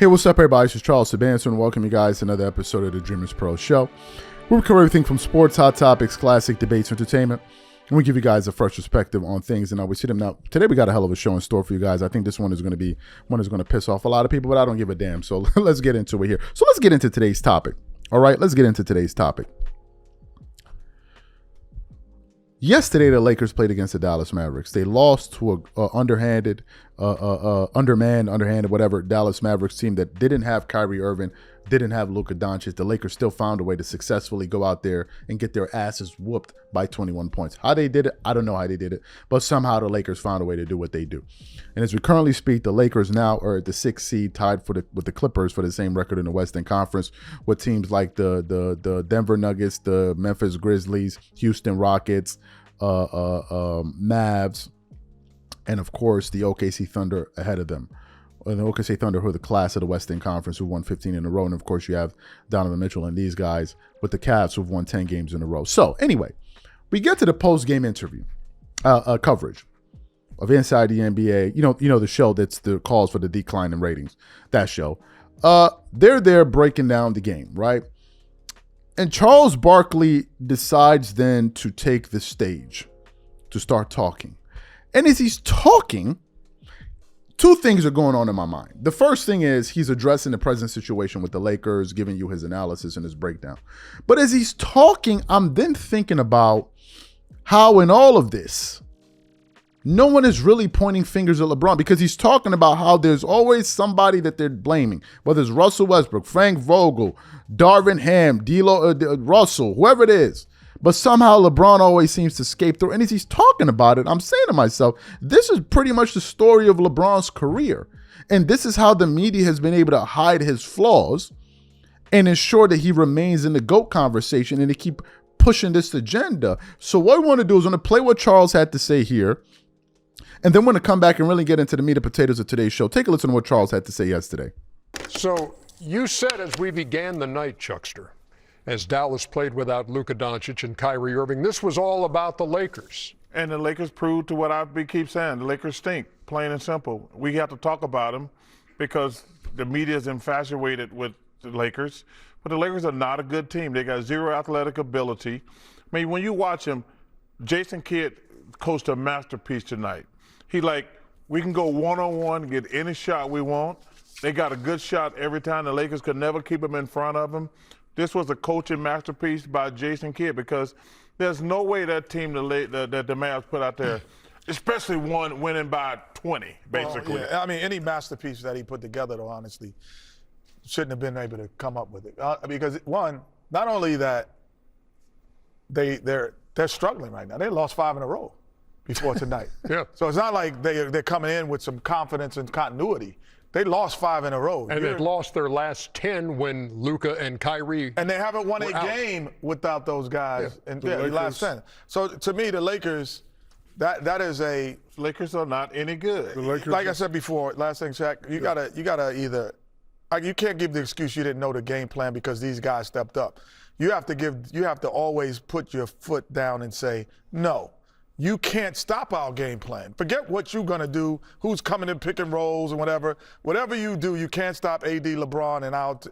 Hey, what's up, everybody? This is Charles Sabanson, and welcome you guys to another episode of the Dreamers Pro Show. We cover everything from sports, hot topics, classic debates, entertainment, and we give you guys a fresh perspective on things. And we see them now. Today, we got a hell of a show in store for you guys. I think this one is going to be one that's going to piss off a lot of people, but I don't give a damn. So let's get into it here. So let's get into today's topic. All right, let's get into today's topic. Yesterday, the Lakers played against the Dallas Mavericks. They lost to a underhanded, whatever, Dallas Mavericks team that didn't have Kyrie Irving, didn't have Luka Doncic. The Lakers still found a way to successfully go out there and get their asses whooped by 21 points. How they did it, I don't know how they did it, but somehow the Lakers found a way to do what they do. And as we currently speak, the Lakers now are at the 6th seed, tied with the Clippers for the same record in the Western Conference, with teams like the Denver Nuggets, the Memphis Grizzlies, Houston Rockets, Mavs, and of course the OKC Thunder ahead of them. And the OKC Thunder, who are the class of the Western Conference, who won 15 in a row. And of course you have Donovan Mitchell and these guys with the Cavs, who've won 10 games in a row. So anyway, we get to the post-game interview coverage of Inside the NBA. You know the show that's the calls for the decline in ratings. That show. They're there breaking down the game, right? And Charles Barkley decides then to take the stage to start talking. And as he's talking, two things are going on in my mind. The first thing is he's addressing the present situation with the Lakers, giving you his analysis and his breakdown. But as he's talking, I'm then thinking about how in all of this, no one is really pointing fingers at LeBron, because he's talking about how there's always somebody that they're blaming, whether it's Russell Westbrook, Frank Vogel, Darvin Ham, Russell, whoever it is. But somehow LeBron always seems to escape through. And as he's talking about it, I'm saying to myself, this is pretty much the story of LeBron's career. And this is how the media has been able to hide his flaws and ensure that he remains in the GOAT conversation and to keep pushing this agenda. So what I want to do is I'm going to play what Charles had to say here. And then we're going to come back and really get into the meat and potatoes of today's show. Take a listen to what Charles had to say yesterday. So you said as we began the night, Chuckster, as Dallas played without Luka Doncic and Kyrie Irving, this was all about the Lakers. And the Lakers proved to what I keep saying. The Lakers stink, plain and simple. We have to talk about them because the media is infatuated with the Lakers. But the Lakers are not a good team. They got zero athletic ability. I mean, when you watch them, Jason Kidd coached a masterpiece tonight. We can go one-on-one, get any shot we want. They got a good shot every time. The Lakers could never keep them in front of them. This was a coaching masterpiece by Jason Kidd, because there's no way that team that the Mavs put out there, especially one winning by 20, basically. Well, yeah. I mean, any masterpiece that he put together, though, honestly, shouldn't have been able to come up with it. Because, one, not only that they're struggling right now. They lost 5 in a row before tonight. Yeah. So it's not like they're coming in with some confidence and continuity. They lost 5 in a row. And they've lost their last 10 when Luka and Kyrie. And they haven't won a game without those guys in the last 10. So to me, the Lakers, that is a. Lakers are not any good. Like I said before, last thing, Shaq, you gotta either. You can't give the excuse you didn't know the game plan because these guys stepped up. You have to always put your foot down and say, no. You can't stop our game plan. Forget what you're going to do, who's coming in pick and rolls and whatever. Whatever you do, you can't stop AD, LeBron,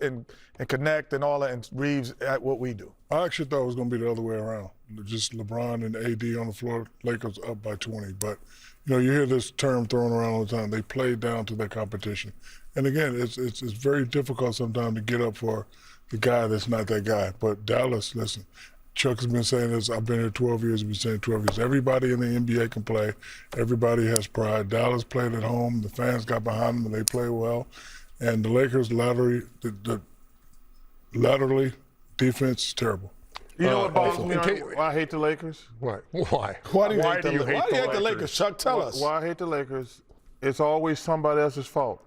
and connect and all that, and Reeves at what we do. I actually thought it was going to be the other way around. Just LeBron and AD on the floor, Lakers up by 20. But, you hear this term thrown around all the time. They play down to their competition. And again, it's very difficult sometimes to get up for the guy that's not that guy. But Dallas, listen, Chuck has been saying this. I've been here 12 years. He's been saying 12 years. Everybody in the NBA can play. Everybody has pride. Dallas played at home. The fans got behind them, and they play well. And the Lakers laterally, defense is terrible. You know what bothers me? Why I hate the Lakers? Why? Why do you hate the Lakers? Chuck, tell us. Why I hate the Lakers? It's always somebody else's fault.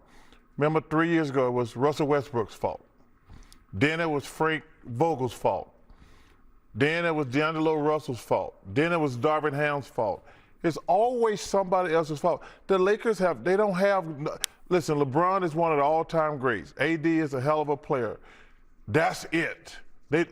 Remember 3 years ago, it was Russell Westbrook's fault. Then it was Frank Vogel's fault. Then it was D'Angelo Russell's fault. Then it was Darvin Ham's fault. It's always somebody else's fault. The Lakers don't have, listen, LeBron is one of the all-time greats. AD is a hell of a player. That's it. The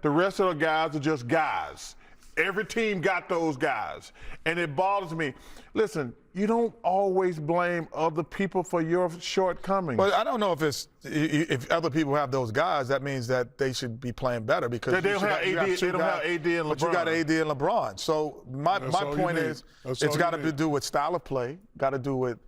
rest of the guys are just guys. Every team got those guys, and it bothers me. Listen, you don't always blame other people for your shortcomings. But I don't know if other people have those guys, that means that they should be playing better because They don't have AD. They don't have AD and But you got LeBron. AD and LeBron. So my all you point need. is, That's it's all got you to need. do with style of play, got to do with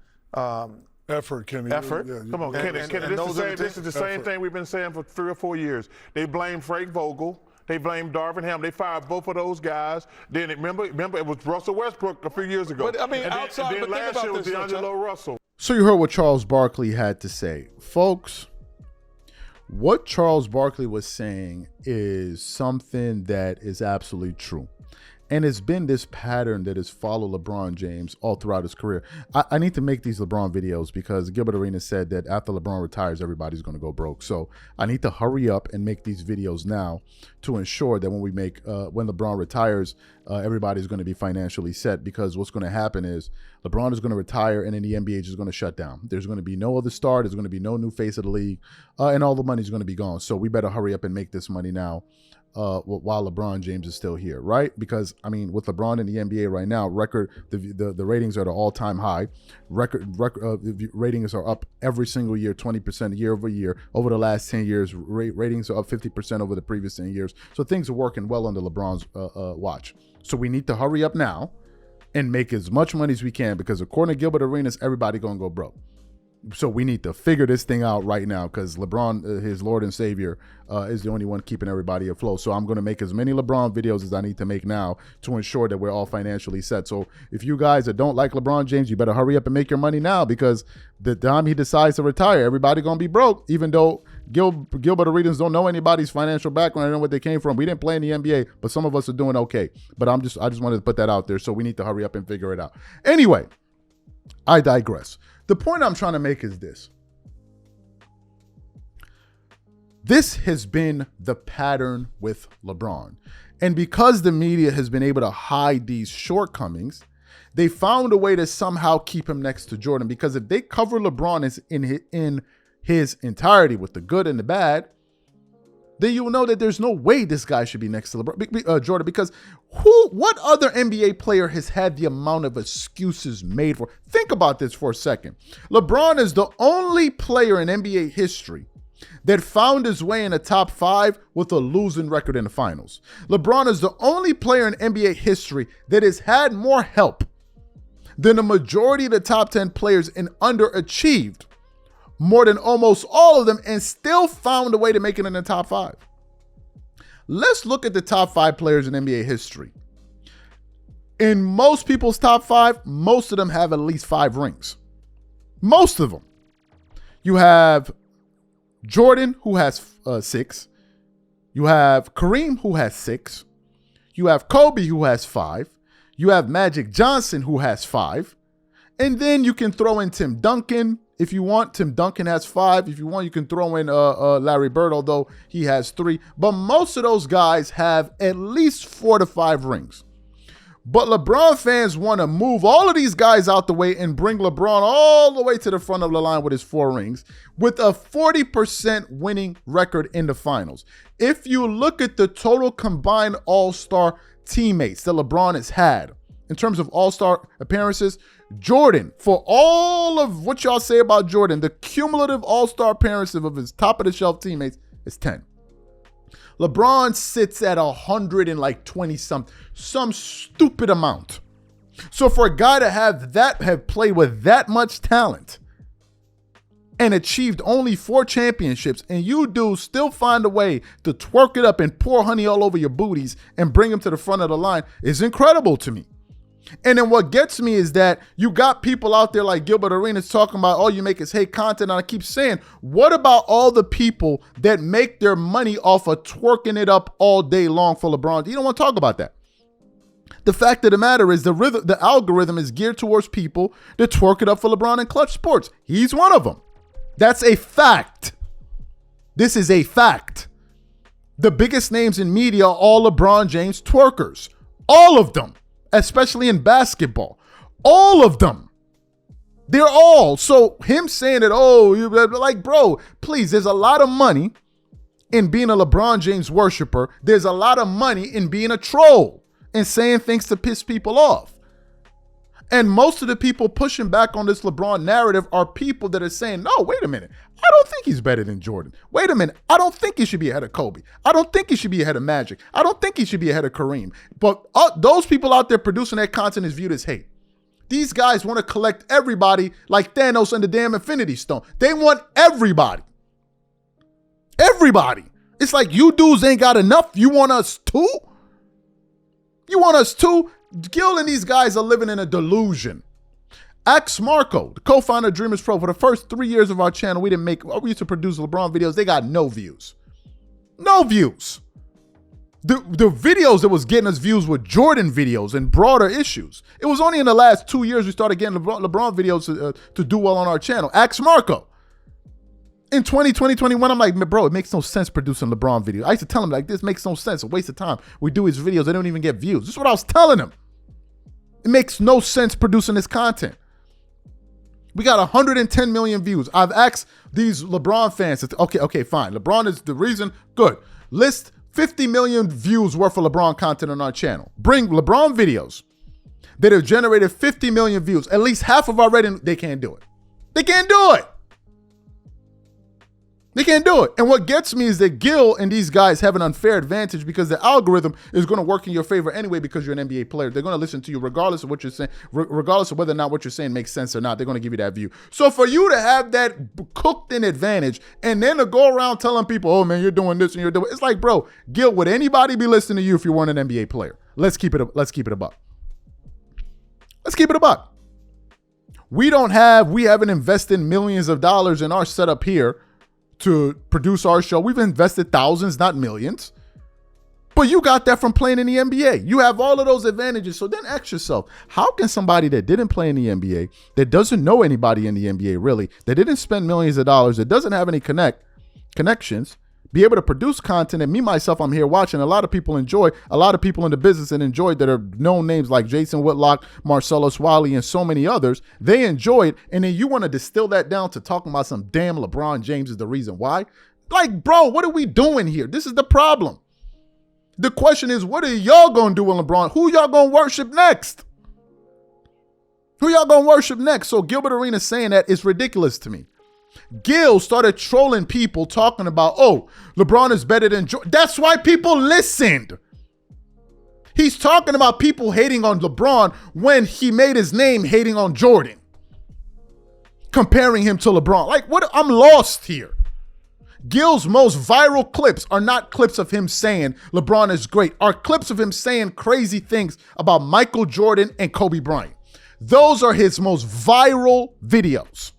Effort, Kenny. Effort. Come on, Kenny. and This is the same Effort. thing we've been saying for 3 or 4 years. They blame Frank Vogel. They blame Darvin Ham. They fired both of those guys. Then remember it was Russell Westbrook a few years ago. But, I mean, and then, outside- and then but think last year about was this, D'Angelo Chuck. Russell. So you heard what Charles Barkley had to say. Folks, what Charles Barkley was saying is something that is absolutely true. And it's been this pattern that has followed LeBron James all throughout his career. I need to make these LeBron videos because Gilbert Arenas said that after LeBron retires, everybody's going to go broke. So I need to hurry up and make these videos now to ensure that when we make, when LeBron retires, everybody's going to be financially set, because what's going to happen is LeBron is going to retire and then the NBA is going to shut down. There's going to be no other star. There's going to be no new face of the league, and all the money's going to be gone. So we better hurry up and make this money now. While LeBron James is still here, right? Because I mean, with LeBron in the NBA right now, the ratings are at an all-time high. Ratings are up every single year, 20% year over year. Over the last 10 years, ratings are up 50% over the previous 10 years. So things are working well under LeBron's watch. So we need to hurry up now and make as much money as we can, because according to Gilbert Arenas, everybody gonna go broke. So we need to figure this thing out right now, because LeBron, his Lord and Savior, is the only one keeping everybody afloat. So I'm going to make as many LeBron videos as I need to make now to ensure that we're all financially set. So if you guys that don't like LeBron James, you better hurry up and make your money now, because the time he decides to retire, everybody going to be broke, even though Gilbert Arenas don't know anybody's financial background. I know what they came from. We didn't play in the NBA, but some of us are doing okay. But I just wanted to put that out there. So we need to hurry up and figure it out. Anyway, I digress. The point I'm trying to make is this. This has been the pattern with LeBron. And because the media has been able to hide these shortcomings, they found a way to somehow keep him next to Jordan. Because if they cover LeBron in his entirety with the good and the bad, then you will know that there's no way this guy should be next to LeBron, Jordan, because what other NBA player has had the amount of excuses made for? Think about this for a second. LeBron is the only player in NBA history that found his way in the top 5 with a losing record in the finals. LeBron is the only player in NBA history that has had more help than the majority of the top 10 players and underachieved more than almost all of them, and still found a way to make it in the top 5. Let's look at the top 5 players in NBA history. In most people's top 5, most of them have at least 5 rings. Most of them. You have Jordan, who has 6. You have Kareem, who has 6. You have Kobe, who has 5. You have Magic Johnson, who has 5. And then you can throw in Tim Duncan if you want. Tim Duncan has 5. If you want, you can throw in Larry Bird, although he has 3. But most of those guys have at least 4 to 5 rings. But LeBron fans want to move all of these guys out the way and bring LeBron all the way to the front of the line with his 4 rings, with a 40% winning record in the finals. If you look at the total combined all-star teammates that LeBron has had, in terms of all-star appearances, Jordan, for all of what y'all say about Jordan, the cumulative all-star appearances of his top-of-the-shelf teammates is 10. LeBron sits at 120 some stupid amount. So for a guy to have played with that much talent and achieved only 4 championships, and you dudes still find a way to twerk it up and pour honey all over your booties and bring him to the front of the line is incredible to me. And then what gets me is that you got people out there like Gilbert Arenas talking about all you make is hate content. And I keep saying, what about all the people that make their money off of twerking it up all day long for LeBron? You don't want to talk about that. The fact of the matter is the algorithm is geared towards people that twerk it up for LeBron in clutch sports. He's one of them. That's a fact. This is a fact. The biggest names in media are all LeBron James twerkers. All of them. Especially in basketball. All of them. They're all. So him saying that, oh, you like, bro, please, there's a lot of money in being a LeBron James worshiper. There's a lot of money in being a troll. and saying things to piss people off. And most of the people pushing back on this LeBron narrative are people that are saying, no, wait a minute. I don't think he's better than Jordan. Wait a minute. I don't think he should be ahead of Kobe. I don't think he should be ahead of Magic. I don't think he should be ahead of Kareem. But those people out there producing that content is viewed as hate. These guys want to collect everybody like Thanos and the damn Infinity Stone. They want everybody. Everybody. It's like you dudes ain't got enough. You want us too? You want us too? Gil and these guys are living in a delusion. Ax Marco, the co-founder of Dreamers Pro, for the first 3 years of our channel, we used to produce LeBron videos. They got no views. No views. The videos that was getting us views were Jordan videos and broader issues. It was only in the last 2 years we started getting LeBron videos to do well on our channel. Ax Marco. In 2020, 21, I'm like, bro, it makes no sense producing LeBron videos. I used to tell him, like, this makes no sense. A waste of time. We do his videos. They don't even get views. This is what I was telling him. It makes no sense producing this content. We got 110 million views. I've asked these LeBron fans, okay, fine. LeBron is the reason. Good. List 50 million views worth of LeBron content on our channel. Bring LeBron videos that have generated 50 million views. At least half of our rating, they can't do it. They can't do it. They can't do it. And what gets me is that Gil and these guys have an unfair advantage because the algorithm is going to work in your favor anyway because you're an NBA player. They're going to listen to you regardless of what you're saying, regardless of whether or not what you're saying makes sense or not. They're going to give you that view. So for you to have that cooked in advantage and then to go around telling people, oh man, you're doing this and you're doing, it's like, bro, Gil, would anybody be listening to you if you weren't an NBA player? Let's keep it a buck. Let's keep it a buck. We haven't invested millions of dollars in our setup here to produce our show. We've invested thousands, not millions. But you got that from playing in the NBA. You have all of those advantages. So then ask yourself, how can somebody that didn't play in the NBA, that doesn't know anybody in the NBA really, that didn't spend millions of dollars, that doesn't have any connections, be able to produce content? And me, myself, I'm here watching. A lot of people enjoy, a lot of people in the business and enjoyed that are known names like Jason Whitlock, Marcellus Wiley, and so many others. They enjoy it. And then you want to distill that down to talking about some damn LeBron James is the reason why? Like, bro, what are we doing here? This is the problem. The question is, what are y'all going to do with LeBron? Who y'all going to worship next? Who y'all going to worship next? So Gilbert Arenas saying that is ridiculous to me. Gil started trolling people talking about, oh, LeBron is better than Jordan. That's why people listened. He's talking about people hating on LeBron when he made his name hating on Jordan, comparing him to LeBron. Like, what? I'm lost here. Gil's most viral clips are not clips of him saying LeBron is great, are clips of him saying crazy things about Michael Jordan and Kobe Bryant. Those are his most viral videos.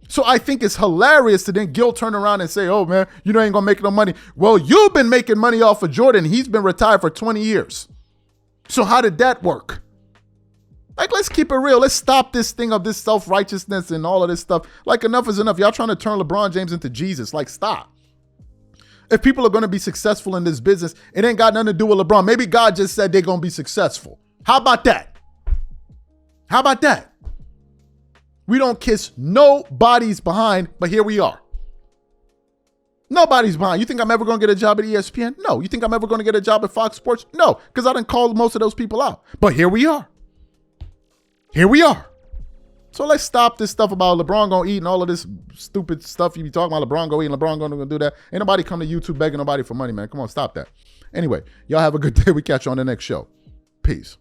So I think it's hilarious to then Gil turn around and say, oh man, you ain't gonna make no money. Well, you've been making money off of Jordan. He's been retired for 20 years. So how did that work? Like, let's keep it real. Let's stop this thing of this self-righteousness and all of this stuff. Like, enough is enough. Y'all trying to turn LeBron James into Jesus. Like, stop. If people are gonna be successful in this business, it ain't got nothing to do with LeBron. Maybe God just said they're gonna be successful. How about that? How about that? We don't kiss nobody's behind, but here we are. Nobody's behind. You think I'm ever going to get a job at ESPN? No. You think I'm ever going to get a job at Fox Sports? No, because I didn't call most of those people out. But here we are. Here we are. So let's stop this stuff about LeBron going to eat and all of this stupid stuff you be talking about. LeBron going to eat, LeBron going to do that. Ain't nobody come to YouTube begging nobody for money, man. Come on, stop that. Anyway, y'all have a good day. We catch you on the next show. Peace.